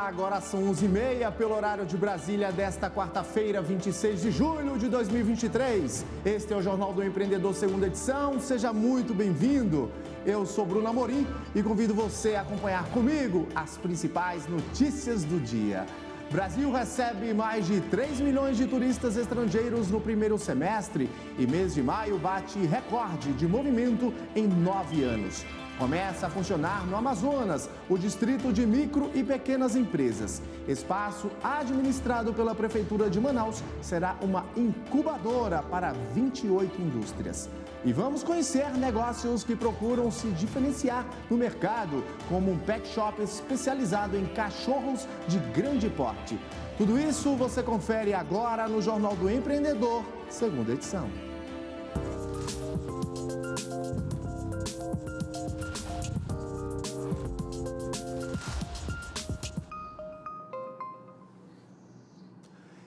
agora são 11h30 pelo horário de Brasília desta quarta-feira, 26 de julho de 2023. Este é o Jornal do Empreendedor, segunda edição. Seja muito bem-vindo. Eu sou Bruno Amorim e convido você a acompanhar comigo as principais notícias do dia. Brasil recebe mais de 3 milhões de turistas estrangeiros no primeiro semestre e mês de maio bate recorde de movimento em 9 anos. Começa a funcionar no Amazonas, o Distrito de Micro e Pequenas Empresas. Espaço administrado pela Prefeitura de Manaus será uma incubadora para 28 indústrias. E vamos conhecer negócios que procuram se diferenciar no mercado, como um pet shop especializado em cachorros de grande porte. Tudo isso você confere agora no Jornal do Empreendedor, segunda edição.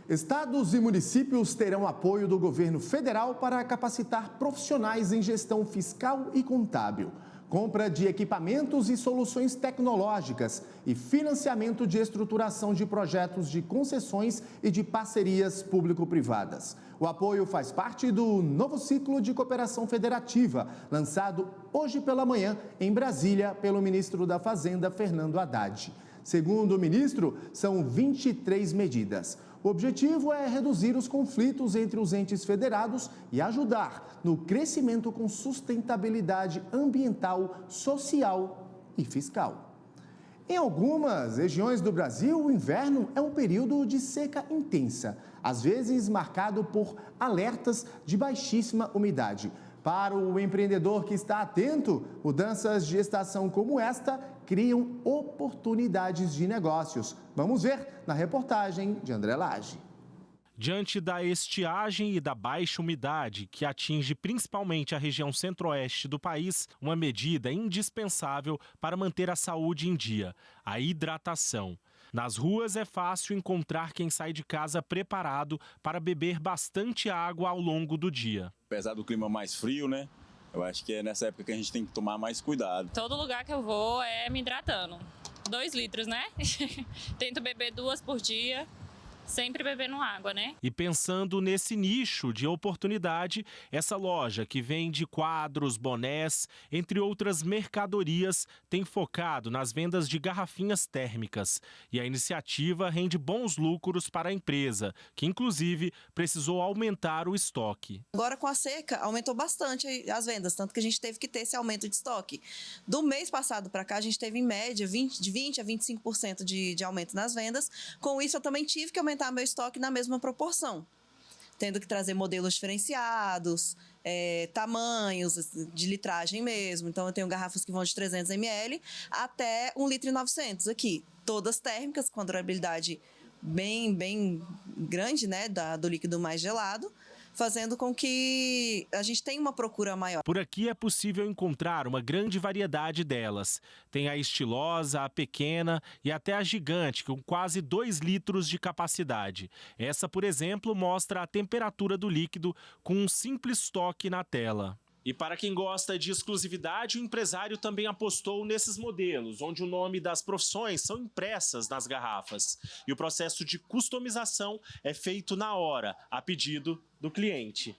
Estados e municípios terão apoio do governo federal para capacitar profissionais em gestão fiscal e contábil, compra de equipamentos e soluções tecnológicas e financiamento de estruturação de projetos de concessões e de parcerias público-privadas. O apoio faz parte do novo ciclo de cooperação federativa, lançado hoje pela manhã em Brasília pelo ministro da Fazenda, Fernando Haddad. Segundo o ministro, são 23 medidas. O objetivo é reduzir os conflitos entre os entes federados e ajudar no crescimento com sustentabilidade ambiental, social e fiscal. Em algumas regiões do Brasil, o inverno é um período de seca intensa, às vezes marcado por alertas de baixíssima umidade. Para o empreendedor que está atento, mudanças de estação como esta criam oportunidades de negócios. Vamos ver na reportagem de André Lage. Diante da estiagem e da baixa umidade, que atinge principalmente a região centro-oeste do país, uma medida indispensável para manter a saúde em dia: a hidratação. Nas ruas é fácil encontrar quem sai de casa preparado para beber bastante água ao longo do dia. Apesar do clima mais frio, né? Eu acho que é nessa época que a gente tem que tomar mais cuidado. Todo lugar que eu vou é me hidratando. 2 litros, né? Tento beber 2 por dia. Sempre bebendo água, né? E pensando nesse nicho de oportunidade, essa loja que vende quadros, bonés, entre outras mercadorias, tem focado nas vendas de garrafinhas térmicas. E a iniciativa rende bons lucros para a empresa, que inclusive precisou aumentar o estoque. Agora com a seca aumentou bastante as vendas, tanto que a gente teve que ter esse aumento de estoque. Do mês passado para cá a gente teve em média de 20 a 25% de aumento nas vendas. Com isso eu também tive que aumentar meu estoque na mesma proporção, tendo que trazer modelos diferenciados, tamanhos de litragem mesmo. Então eu tenho garrafas que vão de 300 ml até 1,9 litro aqui, todas térmicas com a durabilidade bem grande, né, do líquido mais gelado, fazendo com que a gente tenha uma procura maior. Por aqui é possível encontrar uma grande variedade delas. Tem a estilosa, a pequena e até a gigante, com quase 2 litros de capacidade. Essa, por exemplo, mostra a temperatura do líquido com um simples toque na tela. E para quem gosta de exclusividade, o empresário também apostou nesses modelos, onde o nome das profissões são impressas nas garrafas. E o processo de customização é feito na hora, a pedido do cliente.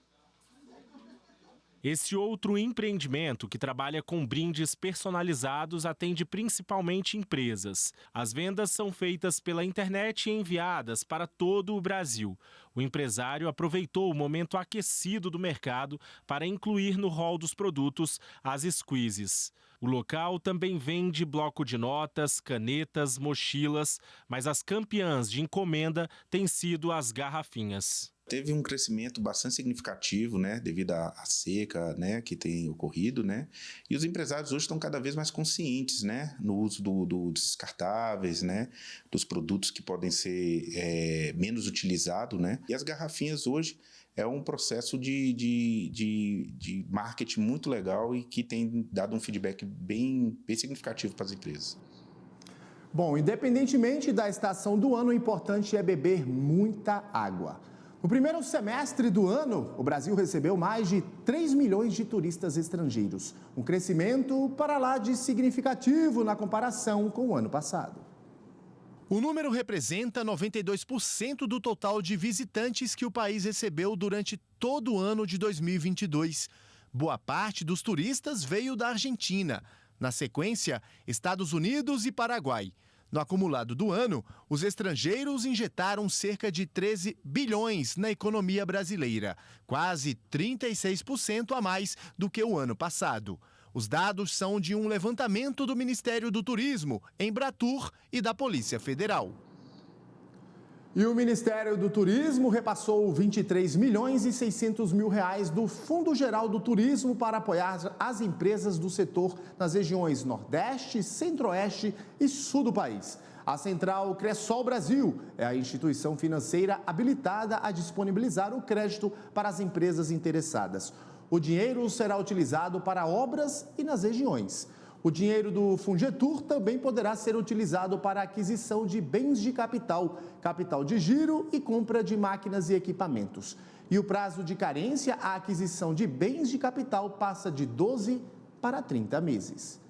Esse outro empreendimento, que trabalha com brindes personalizados, atende principalmente empresas. As vendas são feitas pela internet e enviadas para todo o Brasil. O empresário aproveitou o momento aquecido do mercado para incluir no rol dos produtos as squeezes. O local também vende bloco de notas, canetas, mochilas, mas as campeãs de encomenda têm sido as garrafinhas. Teve um crescimento bastante significativo, né, devido à seca, né, que tem ocorrido, né, e os empresários hoje estão cada vez mais conscientes, né, no uso dos descartáveis, né, dos produtos que podem ser menos utilizados, né, e as garrafinhas hoje é um processo de marketing muito legal e que tem dado um feedback bem significativo para as empresas. Bom, independentemente da estação do ano, o importante é beber muita água. No primeiro semestre do ano, o Brasil recebeu mais de 3 milhões de turistas estrangeiros, um crescimento para lá de significativo na comparação com o ano passado. O número representa 92% do total de visitantes que o país recebeu durante todo o ano de 2022. Boa parte dos turistas veio da Argentina. Na sequência, Estados Unidos e Paraguai. No acumulado do ano, os estrangeiros injetaram cerca de 13 bilhões na economia brasileira, quase 36% a mais do que o ano passado. Os dados são de um levantamento do Ministério do Turismo, Embratur e da Polícia Federal. E o Ministério do Turismo repassou 23 milhões e 600 mil reais do Fundo Geral do Turismo para apoiar as empresas do setor nas regiões Nordeste, Centro-Oeste e Sul do país. A Central Cressol Brasil é a instituição financeira habilitada a disponibilizar o crédito para as empresas interessadas. O dinheiro será utilizado para obras e nas regiões. O dinheiro do Fungetur também poderá ser utilizado para a aquisição de bens de capital, capital de giro e compra de máquinas e equipamentos. E o prazo de carência à aquisição de bens de capital passa de 12 para 30 meses.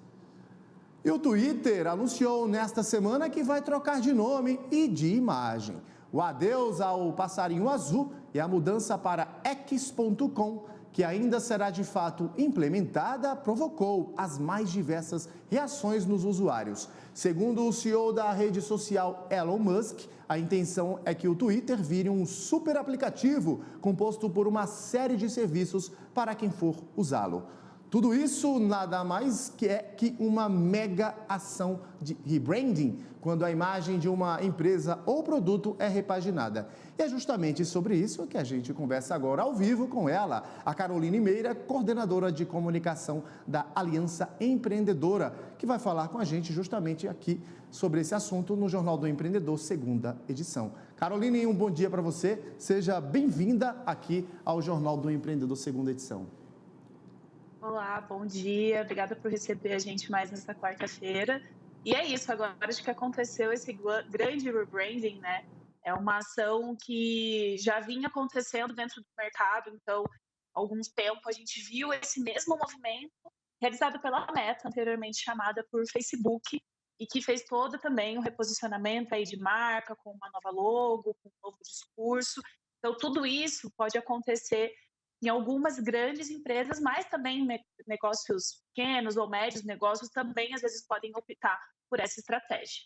E o Twitter anunciou nesta semana que vai trocar de nome e de imagem. O adeus ao passarinho azul e a mudança para X.com, que ainda será de fato implementada, provocou as mais diversas reações nos usuários. Segundo o CEO da rede social Elon Musk, a intenção é que o Twitter vire um super aplicativo composto por uma série de serviços para quem for usá-lo. Tudo isso nada mais que uma mega ação de rebranding, quando a imagem de uma empresa ou produto é repaginada. E é justamente sobre isso que a gente conversa agora ao vivo com ela, a Caroline Meira, coordenadora de comunicação da Aliança Empreendedora, que vai falar com a gente justamente aqui sobre esse assunto no Jornal do Empreendedor, segunda edição. Caroline, um bom dia para você. Seja bem-vinda aqui ao Jornal do Empreendedor, segunda edição. Olá, bom dia. Obrigada por receber a gente mais nesta quarta-feira. E é isso, agora acho que aconteceu esse grande rebranding, né? É uma ação que já vinha acontecendo dentro do mercado, então, há algum tempo a gente viu esse mesmo movimento realizado pela Meta, anteriormente chamada por Facebook, e que fez todo também um reposicionamento aí de marca, com uma nova logo, com um novo discurso. Então, tudo isso pode acontecer em algumas grandes empresas, mas também negócios pequenos ou médios negócios também, às vezes, podem optar por essa estratégia.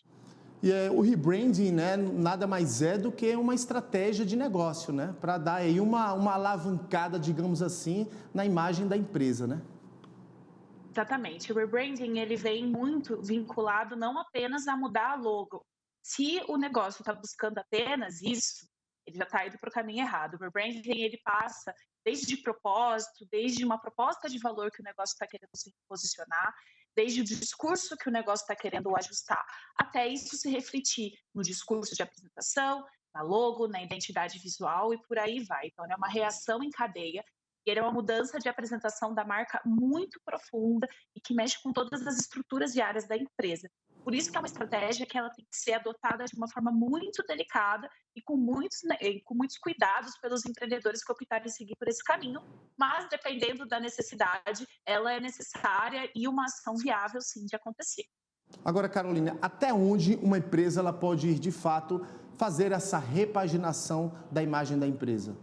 E o rebranding, né, nada mais é do que uma estratégia de negócio, né, para dar aí uma alavancada, digamos assim, na imagem da empresa, né? Exatamente. O rebranding, ele vem muito vinculado não apenas a mudar a logo. Se o negócio está buscando apenas isso, ele já está indo para o caminho errado. O rebranding, ele passa desde propósito, desde uma proposta de valor que o negócio está querendo se posicionar, desde o discurso que o negócio está querendo ajustar, até isso se refletir no discurso de apresentação, na logo, na identidade visual e por aí vai. Então, é uma reação em cadeia. Ele é uma mudança de apresentação da marca muito profunda e que mexe com todas as estruturas e áreas da empresa. Por isso que é uma estratégia que ela tem que ser adotada de uma forma muito delicada e com muitos cuidados pelos empreendedores que optarem seguir por esse caminho, mas dependendo da necessidade, ela é necessária e uma ação viável, sim, de acontecer. Agora, Carolina, até onde uma empresa ela pode ir, de fato, fazer essa repaginação da imagem da empresa?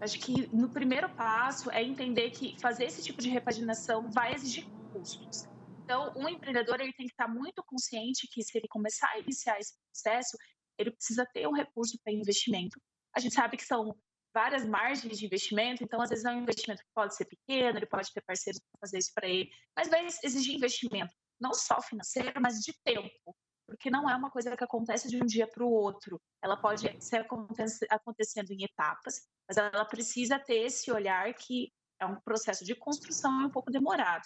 Acho que no primeiro passo é entender que fazer esse tipo de repaginação vai exigir custos. Então, um empreendedor ele tem que estar muito consciente que se ele começar a iniciar esse processo, ele precisa ter um recurso para investimento. A gente sabe que são várias margens de investimento, então às vezes é um investimento que pode ser pequeno, ele pode ter parceiros para fazer isso para ele, mas vai exigir investimento, não só financeiro, mas de tempo, porque não é uma coisa que acontece de um dia para o outro. Ela pode ser acontecendo em etapas, mas ela precisa ter esse olhar que é um processo de construção e um pouco demorado.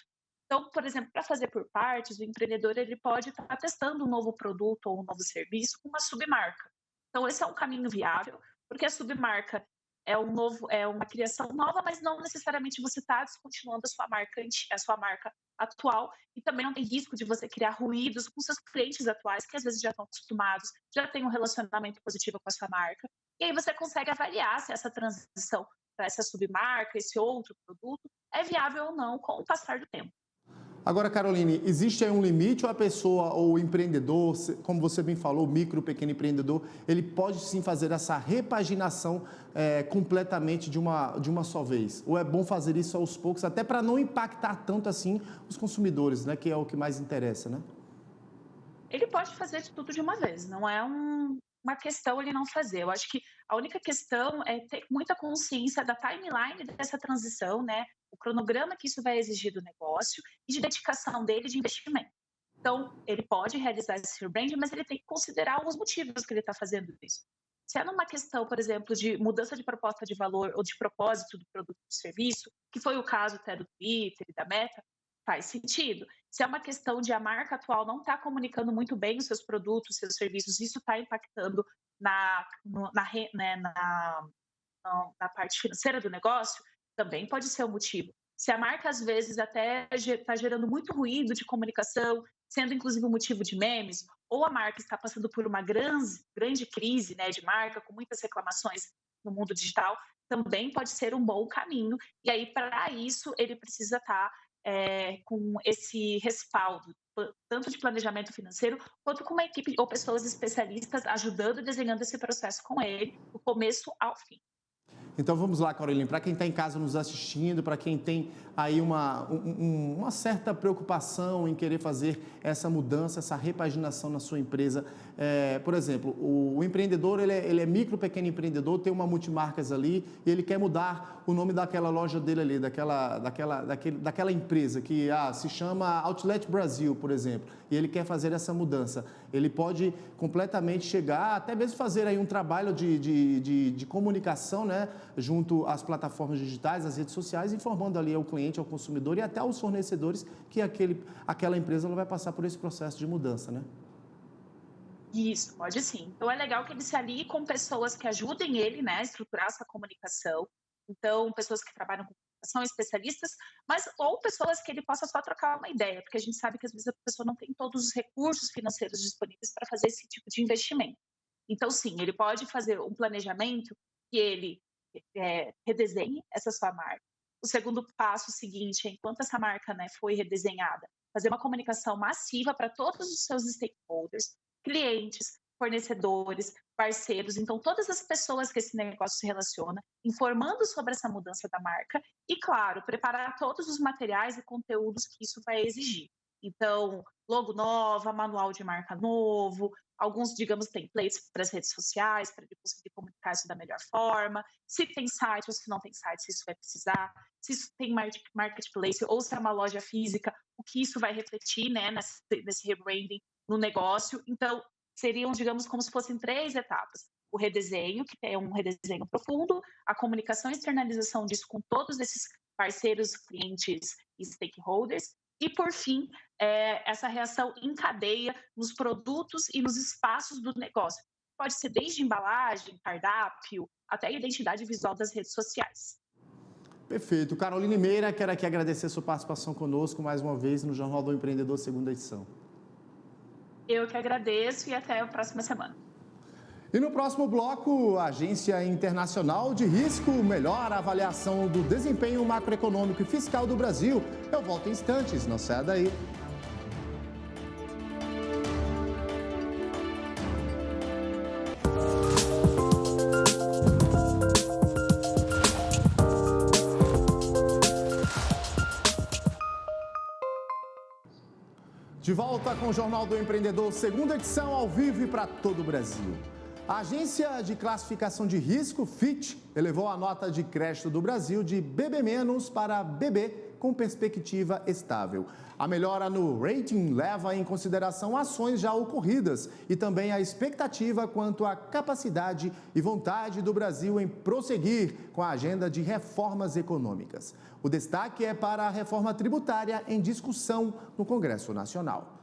Então, por exemplo, para fazer por partes, o empreendedor ele pode estar testando um novo produto ou um novo serviço com uma submarca. Então, esse é um caminho viável, porque a submarca é uma criação nova, mas não necessariamente você está descontinuando a sua marca atual e também não tem risco de você criar ruídos com seus clientes atuais, que às vezes já estão acostumados, já têm um relacionamento positivo com a sua marca. E aí você consegue avaliar se essa transição para essa submarca, esse outro produto, é viável ou não com o passar do tempo. Agora, Caroline, existe aí um limite ou a pessoa ou o empreendedor, como você bem falou, micro, pequeno empreendedor, ele pode sim fazer essa repaginação completamente de uma só vez? Ou é bom fazer isso aos poucos, até para não impactar tanto assim os consumidores, né? Que é o que mais interessa, né? Ele pode fazer tudo de uma vez, não é uma questão ele não fazer. Eu acho que a única questão é ter muita consciência da timeline dessa transição, né? O cronograma que isso vai exigir do negócio e de dedicação dele de investimento. Então, ele pode realizar esse rebranding, mas ele tem que considerar os motivos que ele está fazendo isso. Se é numa questão, por exemplo, de mudança de proposta de valor ou de propósito do produto ou serviço, que foi o caso até do Twitter e da Meta, faz sentido. Se é uma questão de a marca atual não estar comunicando muito bem os seus produtos, seus serviços, isso está impactando na parte financeira do negócio, também pode ser um motivo. Se a marca, às vezes, até está gerando muito ruído de comunicação, sendo inclusive um motivo de memes, ou a marca está passando por uma grande crise, né, de marca, com muitas reclamações no mundo digital, também pode ser um bom caminho. E aí, para isso, ele precisa estar com esse respaldo, tanto de planejamento financeiro, quanto com uma equipe ou pessoas especialistas ajudando e desenhando esse processo com ele, do começo ao fim. Então vamos lá, Caroline, para quem está em casa nos assistindo, para quem tem aí uma certa preocupação em querer fazer essa mudança, essa repaginação na sua empresa. Por exemplo, o empreendedor, ele é micro, pequeno empreendedor, tem uma multimarcas ali e ele quer mudar o nome daquela loja dele ali, daquela empresa que se chama Outlet Brasil, por exemplo, e ele quer fazer essa mudança. Ele pode completamente chegar, até mesmo fazer aí um trabalho de comunicação, né, junto às plataformas digitais, às redes sociais, informando ali ao cliente, ao consumidor e até aos fornecedores que aquela empresa ela vai passar por esse processo de mudança, né? Isso, pode sim. Então, é legal que ele se alie com pessoas que ajudem ele, né, a estruturar essa comunicação. Então, pessoas que trabalham com comunicação, especialistas, ou pessoas que ele possa só trocar uma ideia, porque a gente sabe que às vezes a pessoa não tem todos os recursos financeiros disponíveis para fazer esse tipo de investimento. Então, sim, ele pode fazer um planejamento que ele redesenhe essa sua marca. O segundo passo seguinte, enquanto essa marca, né, foi redesenhada, fazer uma comunicação massiva para todos os seus stakeholders, clientes, fornecedores, parceiros, então todas as pessoas que esse negócio se relaciona, informando sobre essa mudança da marca e, claro, preparar todos os materiais e conteúdos que isso vai exigir. Então, logo nova, manual de marca novo, alguns, digamos, templates para as redes sociais, para ele conseguir comunicar isso da melhor forma, se tem site ou se não tem site, se isso vai precisar, se isso tem marketplace ou se é uma loja física, o que isso vai refletir, né, nesse rebranding no negócio. Então, seriam, digamos, como se fossem 3 etapas. O redesenho, que é um redesenho profundo, a comunicação e externalização disso com todos esses parceiros, clientes e stakeholders, e, por fim, essa reação em cadeia nos produtos e nos espaços do negócio. Pode ser desde embalagem, cardápio, até a identidade visual das redes sociais. Perfeito. Caroline Meira, quero aqui agradecer a sua participação conosco mais uma vez no Jornal do Empreendedor, segunda edição. Eu que agradeço e até a próxima semana. E no próximo bloco, a Agência Internacional de Risco melhora a avaliação do desempenho macroeconômico e fiscal do Brasil. Eu volto em instantes, não saia daí. De volta com o Jornal do Empreendedor, segunda edição, ao vivo e para todo o Brasil. A Agência de Classificação de Risco, Fitch, elevou a nota de crédito do Brasil de BB- para BB, com perspectiva estável. A melhora no rating leva em consideração ações já ocorridas e também a expectativa quanto à capacidade e vontade do Brasil em prosseguir com a agenda de reformas econômicas. O destaque é para a reforma tributária em discussão no Congresso Nacional.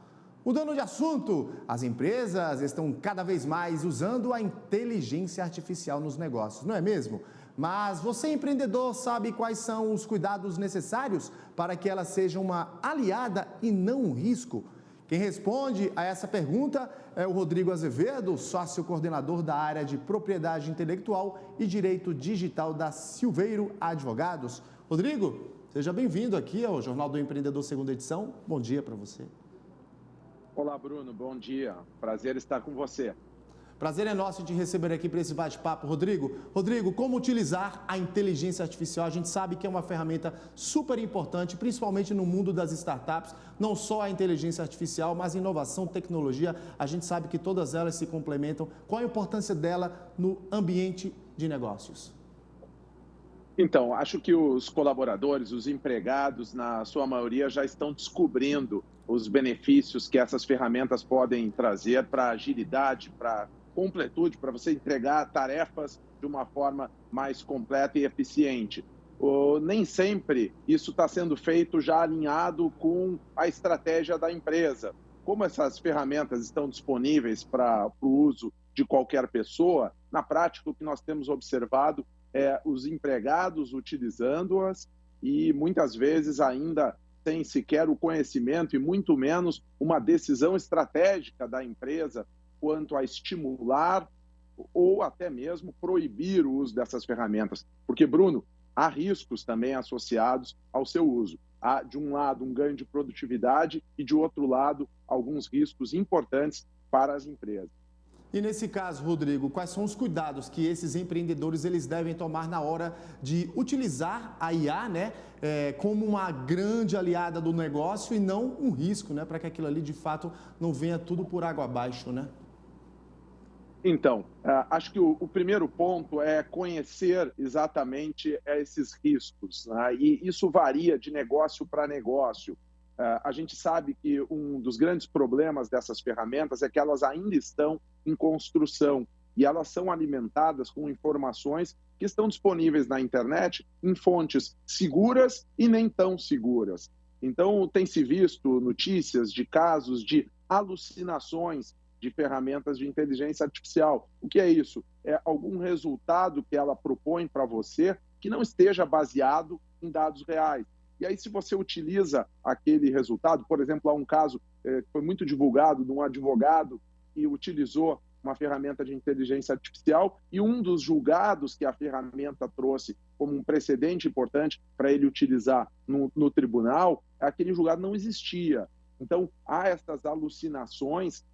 Mudando de assunto, as empresas estão cada vez mais usando a inteligência artificial nos negócios, não é mesmo? Mas você, empreendedor, sabe quais são os cuidados necessários para que ela seja uma aliada e não um risco? Quem responde a essa pergunta é o Rodrigo Azevedo, sócio-coordenador da área de propriedade intelectual e direito digital da Silveiro Advogados. Rodrigo, Seja bem-vindo aqui ao Jornal do Empreendedor, segunda edição. Bom dia para você. Olá, Bruno. Bom dia. Prazer estar com você. Prazer é nosso de receber aqui para esse bate-papo, Rodrigo. Rodrigo, como utilizar a inteligência artificial? A gente sabe que é uma ferramenta super importante, principalmente no mundo das startups. Não só a inteligência artificial, mas inovação, tecnologia. A gente sabe que todas elas se complementam. Qual a importância dela no ambiente de negócios? Então, acho que os colaboradores, os empregados, na sua maioria, já estão descobrindo os benefícios que essas ferramentas podem trazer para agilidade, para completude, para você entregar tarefas de uma forma mais completa e eficiente. Nem sempre isso está sendo feito já alinhado com a estratégia da empresa. Como essas ferramentas estão disponíveis para o uso de qualquer pessoa, na prática o que nós temos observado é os empregados utilizando-as e muitas vezes ainda sem sequer o conhecimento e muito menos uma decisão estratégica da empresa quanto a estimular ou até mesmo proibir o uso dessas ferramentas. Porque, Bruno, há riscos também associados ao seu uso. Há, de um lado, um ganho de produtividade e, de outro lado, alguns riscos importantes para as empresas. E nesse caso, Rodrigo, quais são os cuidados que esses empreendedores eles devem tomar na hora de utilizar a IA, né, como uma grande aliada do negócio e não um risco, né, para que aquilo ali de fato não venha tudo por água abaixo, né? Então, acho que o primeiro ponto é conhecer exatamente esses riscos, né? E isso varia de negócio para negócio. A gente sabe que um dos grandes problemas dessas ferramentas é que elas ainda estão em construção e elas são alimentadas com informações que estão disponíveis na internet em fontes seguras e nem tão seguras. Então, tem se visto notícias de casos de alucinações de ferramentas de inteligência artificial. O que é isso? É algum resultado que ela propõe para você que não esteja baseado em dados reais. E aí, se você utiliza aquele resultado, por exemplo, há um caso que foi muito divulgado de um advogado que utilizou uma ferramenta de inteligência artificial e um dos julgados que a ferramenta trouxe como um precedente importante para ele utilizar no tribunal, aquele julgado não existia. Então, há essas alucinações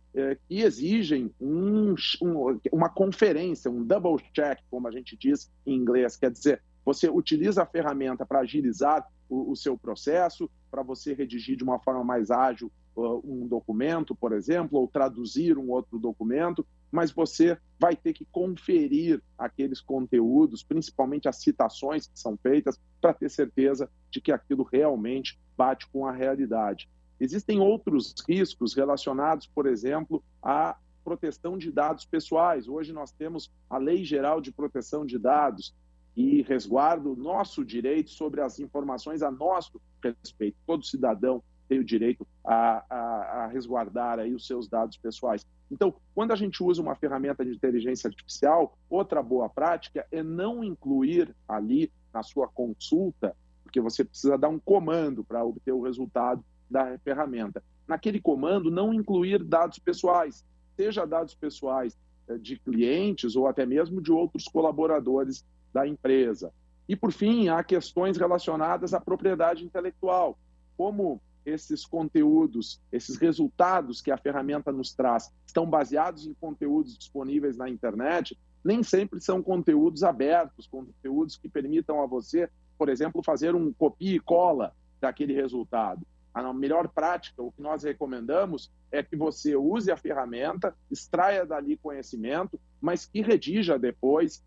que exigem uma conferência, um double check, como a gente diz em inglês, quer dizer, você utiliza a ferramenta para agilizar o seu processo, para você redigir de uma forma mais ágil um documento, por exemplo, ou traduzir um outro documento, mas você vai ter que conferir aqueles conteúdos, principalmente as citações que são feitas, para ter certeza de que aquilo realmente bate com a realidade. Existem outros riscos relacionados, por exemplo, à proteção de dados pessoais. Hoje nós temos a Lei Geral de Proteção de Dados, e resguarda o nosso direito sobre as informações a nosso respeito. Todo cidadão tem o direito a resguardar aí os seus dados pessoais. Então, quando a gente usa uma ferramenta de inteligência artificial, outra boa prática é não incluir ali na sua consulta, porque você precisa dar um comando para obter o resultado da ferramenta. Naquele comando, não incluir dados pessoais, seja dados pessoais de clientes ou até mesmo de outros colaboradores da empresa. E, por fim, há questões relacionadas à propriedade intelectual. Como esses conteúdos, esses resultados que a ferramenta nos traz estão baseados em conteúdos disponíveis na internet, nem sempre são conteúdos abertos, conteúdos que permitam a você, por exemplo, fazer um copia e cola daquele resultado. A melhor prática, o que nós recomendamos, é que você use a ferramenta, extraia dali conhecimento, mas que redija depois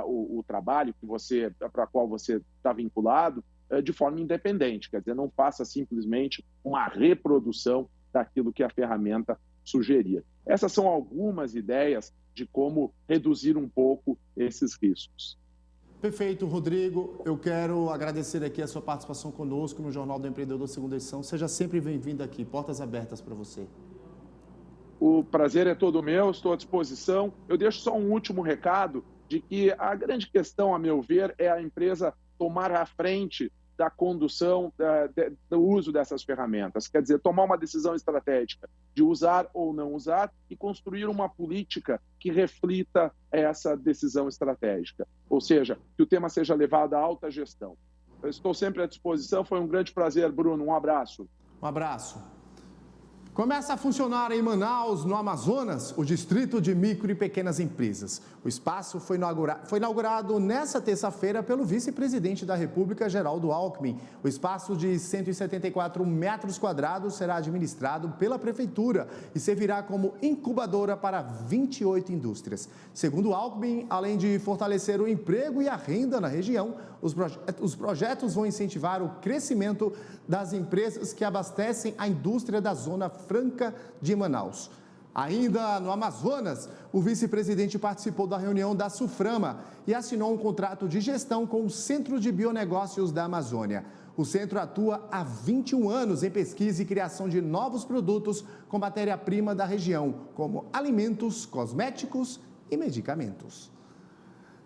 o trabalho para qual você está vinculado de forma independente. Quer dizer, não faça simplesmente uma reprodução daquilo que a ferramenta sugeria. Essas são algumas ideias de como reduzir um pouco esses riscos. Perfeito, Rodrigo. Eu quero agradecer aqui a sua participação conosco no Jornal do Empreendedor, segunda edição. Seja sempre bem-vindo aqui. Portas abertas para você. O prazer é todo meu, estou à disposição. Eu deixo só um último recado de que a grande questão, a meu ver, é a empresa tomar a frente da condução, do uso dessas ferramentas. Quer dizer, tomar uma decisão estratégica de usar ou não usar e construir uma política que reflita essa decisão estratégica. Ou seja, que o tema seja levado à alta gestão. Eu estou sempre à disposição. Foi um grande prazer, Bruno. Um abraço. Um abraço. Começa a funcionar em Manaus, no Amazonas, o Distrito de Micro e Pequenas Empresas. O espaço foi inaugurado nesta terça-feira pelo vice-presidente da República, Geraldo Alckmin. O espaço de 174 metros quadrados será administrado pela Prefeitura e servirá como incubadora para 28 indústrias. Segundo Alckmin, além de fortalecer o emprego e a renda na região, os projetos vão incentivar o crescimento das empresas que abastecem a indústria da Zona Franca de Manaus. Ainda no Amazonas, o vice-presidente participou da reunião da Suframa e assinou um contrato de gestão com o Centro de Bionegócios da Amazônia. O centro atua há 21 anos em pesquisa e criação de novos produtos com matéria-prima da região, como alimentos, cosméticos e medicamentos.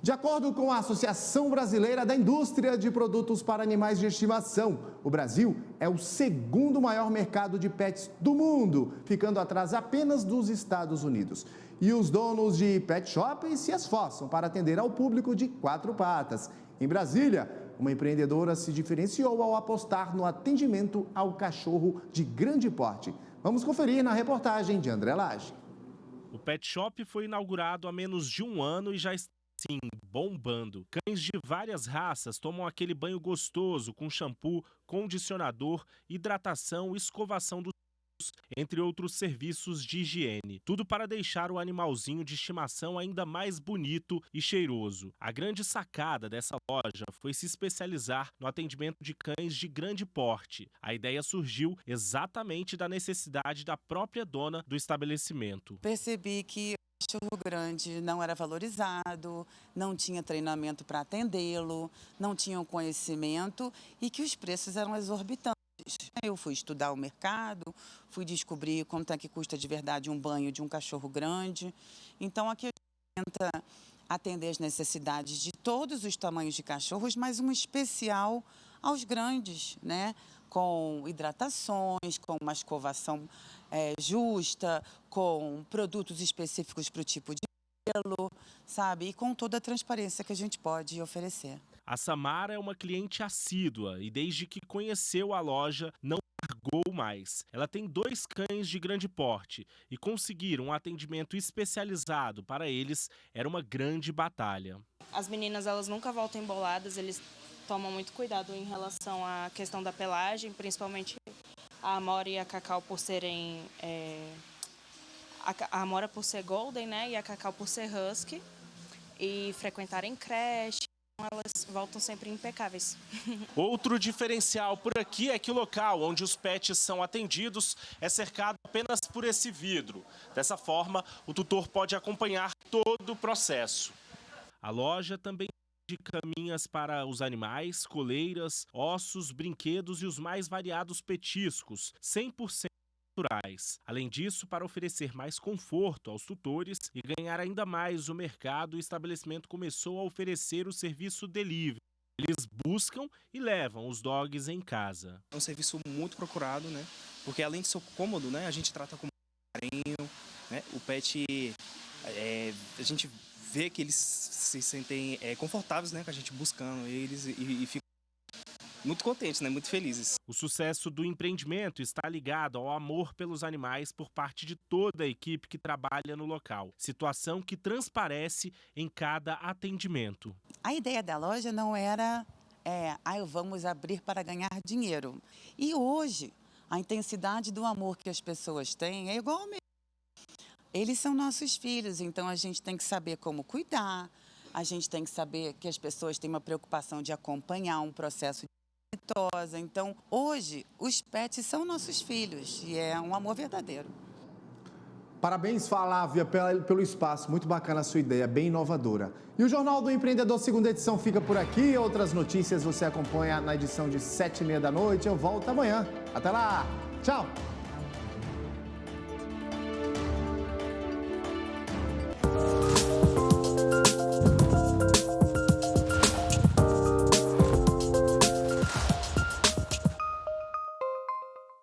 De acordo com a Associação Brasileira da Indústria de Produtos para Animais de Estimação, o Brasil é o segundo maior mercado de pets do mundo, ficando atrás apenas dos Estados Unidos. E os donos de pet shops se esforçam para atender ao público de 4 patas. Em Brasília, uma empreendedora se diferenciou ao apostar no atendimento ao cachorro de grande porte. Vamos conferir na reportagem de André Lage. O pet shop foi inaugurado há menos de um ano e já está sim, bombando. Cães de várias raças tomam aquele banho gostoso com shampoo, condicionador, hidratação, escovação dos entre outros serviços de higiene. Tudo para deixar o animalzinho de estimação ainda mais bonito e cheiroso. A grande sacada dessa loja foi se especializar no atendimento de cães de grande porte. A ideia surgiu exatamente da necessidade da própria dona do estabelecimento. Percebi que o cachorro grande não era valorizado, não tinha treinamento para atendê-lo, não tinha conhecimento e que os preços eram exorbitantes. Eu fui estudar o mercado, fui descobrir quanto é que custa de verdade um banho de um cachorro grande. Então, aqui a gente tenta atender as necessidades de todos os tamanhos de cachorros, mas um especial aos grandes, né? Com hidratações, com uma escovação justa, com produtos específicos para o tipo de pelo, sabe? E com toda a transparência que a gente pode oferecer. A Samara é uma cliente assídua e desde que conheceu a loja não largou mais. Ela tem 2 cães de grande porte e conseguir um atendimento especializado para eles era uma grande batalha. As meninas, elas nunca voltam emboladas, eles tomam muito cuidado em relação à questão da pelagem, principalmente a Amora e a Cacau por serem... A Amora por ser Golden, né, e a Cacau por ser Husky, e frequentarem creche. Elas voltam sempre impecáveis. Outro diferencial por aqui é que o local onde os pets são atendidos é cercado apenas por esse vidro. Dessa forma, o tutor pode acompanhar todo o processo. A loja também de caminhas para os animais, coleiras, ossos, brinquedos e os mais variados petiscos, 100% naturais. Além disso, para oferecer mais conforto aos tutores e ganhar ainda mais o mercado, o estabelecimento começou a oferecer o serviço delivery. Eles buscam e levam os dogs em casa. É um serviço muito procurado, né? Porque além de ser cômodo, né, a gente trata com carinho, né? O pet, a gente vê que eles se sentem confortáveis, né, com a gente buscando eles e ficam muito contentes, né? Muito felizes. O sucesso do empreendimento está ligado ao amor pelos animais por parte de toda a equipe que trabalha no local. Situação que transparece em cada atendimento. A ideia da loja não era, vamos abrir para ganhar dinheiro. E hoje, a intensidade do amor que as pessoas têm é igual ao mesmo. Eles são nossos filhos, então a gente tem que saber como cuidar, a gente tem que saber que as pessoas têm uma preocupação de acompanhar um processo. Então, hoje, os pets são nossos filhos e é um amor verdadeiro. Parabéns, Flávia, pelo espaço. Muito bacana a sua ideia, bem inovadora. E o Jornal do Empreendedor, segunda edição, fica por aqui. Outras notícias você acompanha na edição de 7h30 da noite. Eu volto amanhã. Até lá. Tchau.